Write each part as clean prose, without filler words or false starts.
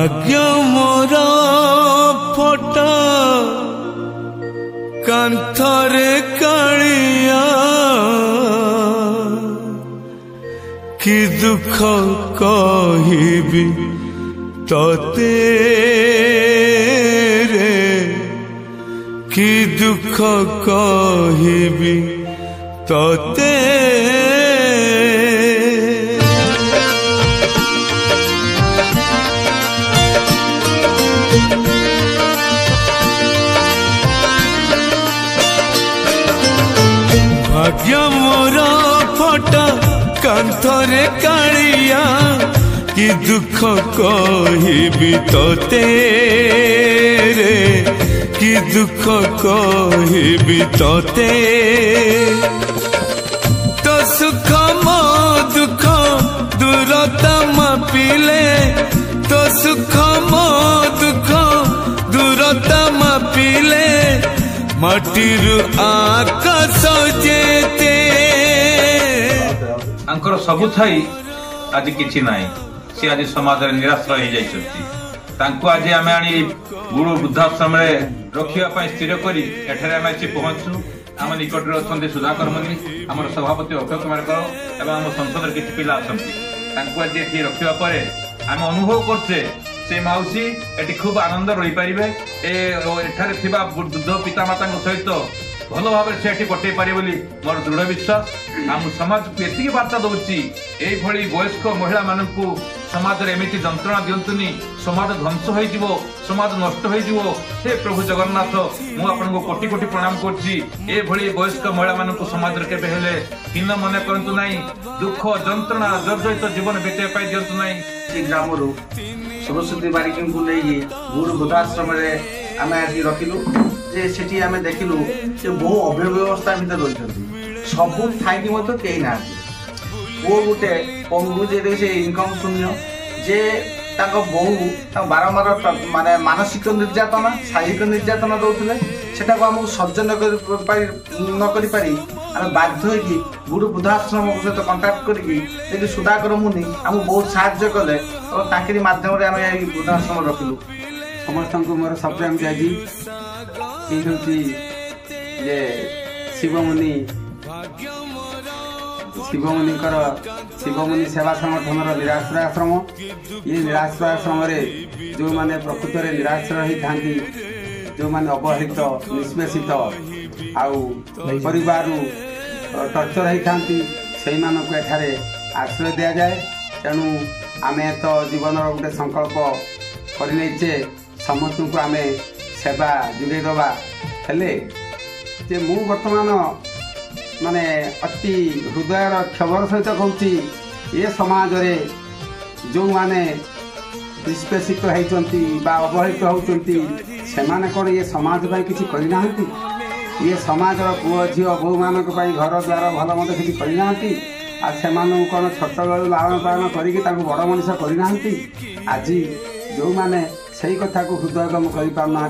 भाग्य मोरा फटा कांथरे कालिया कि दुख कहिबी तोते रे कि दुख कहिबी तोते भाग्य मोरा फटा कांथरे कालिया कि दुख कहिबी तोते रे कि दुख कहिबी तोते तो सुख मो दुख दूरता मापिले तो सुख मो दुख दूरता मापिले माटीरु आकाश जेते अंकर सबु थाई आज किछि नाही से आज समाज रे निराश्रय हो जाइछथि तांको आज आमे आनी गुरु वृद्धाश्रम रे रखिया पय स्थिर करी एठारे आमे से पहुंचू आम निकट रे अछन्ते सुधाकर मनी हमर सभापति अक्षय कुमार कर एवं हम संसद रे किछि पिला अछन्ति तांको आज एठी रखिया परे आमे अनुभव करछे से माउसी एटी खूब आनंद रही पारिबे एठारे थिबा वृद्ध पिता माता सहित भल भाव से कटे पारे बोली मोर दृढ़ विश्वास आम समाज को एति वार्ता दौची यही वयस्क महिला मानक समाज रे एमिति जंत्रणा दियंतुनी समाज ध्वंस हो समाज नष्ट हो हे प्रभु जगन्नाथ मु आपनको कोटि कोटि प्रणाम करछि ए भली वयस्क महिला मानक समाज रे केबे हेले हीन मने करंतु नाही दुख जंत्रणा जर्जरित जीवन बीते पाई दियंतु नाही ए ग्राम रो सरस्वती बारिक को नहीं गुरु वृद्धाश्रम रे आमे आज रखिलु जे सेठी आमे देखिलु जे बहु अव्यवस्था भीतर रहिछथि सबु थाइकी मत केही ना वो गुटे पंगु जे से इनकम शून्य जे ताको बहु ता बारंबार माने मानसिक निर्यातना शारीरिक निर्यातना दउतले सेटा को हम सह्य न करि पारी आमे बाध्य होई गुरु वृद्धाश्रम सहित कांटेक्ट करिकि जे सुधाकर मुनि हम बहुत साहाय्य कले और ताकरी माध्यम रे आमे वृद्धाश्रम रखिलु समस्त को मोर सप्रेम जाजी जे शिवमुनि शिवमुनि सेवा संगठन निराश्रय आश्रम ये निराश्रय आश्रम जो माने प्रकृत में निराश्रय ही थांती जो माने अवहेलित निष्पेषित आउ परिवार टर्चर ही थांती से मानक एठारे आश्रय दिया जाए तेणु आमे तो जीवन गोटे संकल्प करने समस्त को आमे सेवा जुगे दबा हेले जे मु वर्तमान माने अति हृदयर क्षमर सहित कहूँ ये समाज रे जो माने निष्पेषित होती अवहेलित होती से कौन ये समाज पाई किसी करना ये समाज पुओ झी बो मान घर द्वार भल मत किसी करना से कौन छोट बेलू लालन पालन करके बड़ मनीष करना आज जो माने सही कथा को हृदयगम करना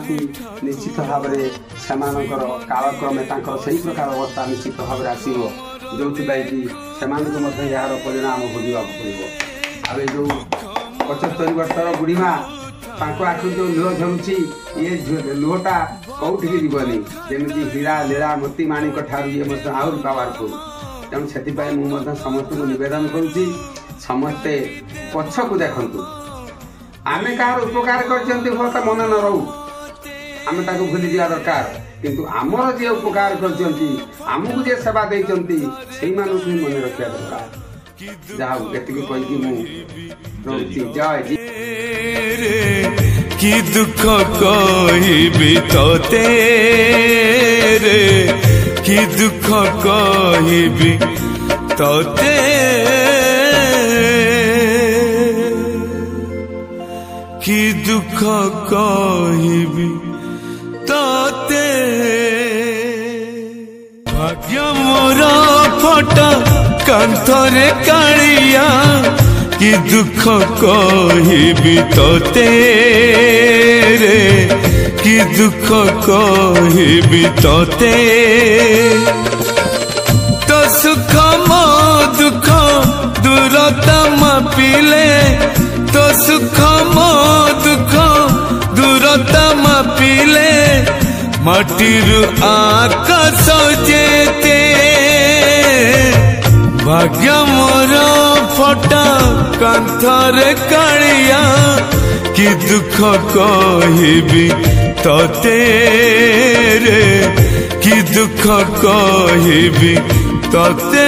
निश्चित भाव में कालक्रमे से प्रकार अवस्था निश्चित भाव में आसो जो कि यार परिणाम भोगवा पड़ो जो 75 वर्षर बुढ़ीमा आखि जो लुह झरुची ये लुहटा कौटी जीवनी जमी हीरा लीला मोती माणिक ठार ये आहरी पावरफुल तेणु से समस्त को नवेदन करुच्ची समस्ते पछ को देखु आमे कहार उपकार करते मन न रो आमे ताको भूली जा दरकार किंतु आमर जे उपकार करते आमको जे सेवा देते से मन रखा दरकार जाऊ एति कही मु जय कि दुख कहिबी तोते रे कि दुख कहिबी तोते कि दुख कहिबी तोते भाग्य मोरा फटा कांथरे कालिया कि दुख कहिबी तोते रे कि दुख कहिबी तोते तो सुख मो दुख दूरता मापिले तो सुख मो दुख माटीरु आकाश जेते भाग्य मोर फटा कांथरे कालिया कि दुख कहबी तते रे कि दुख कहबी तते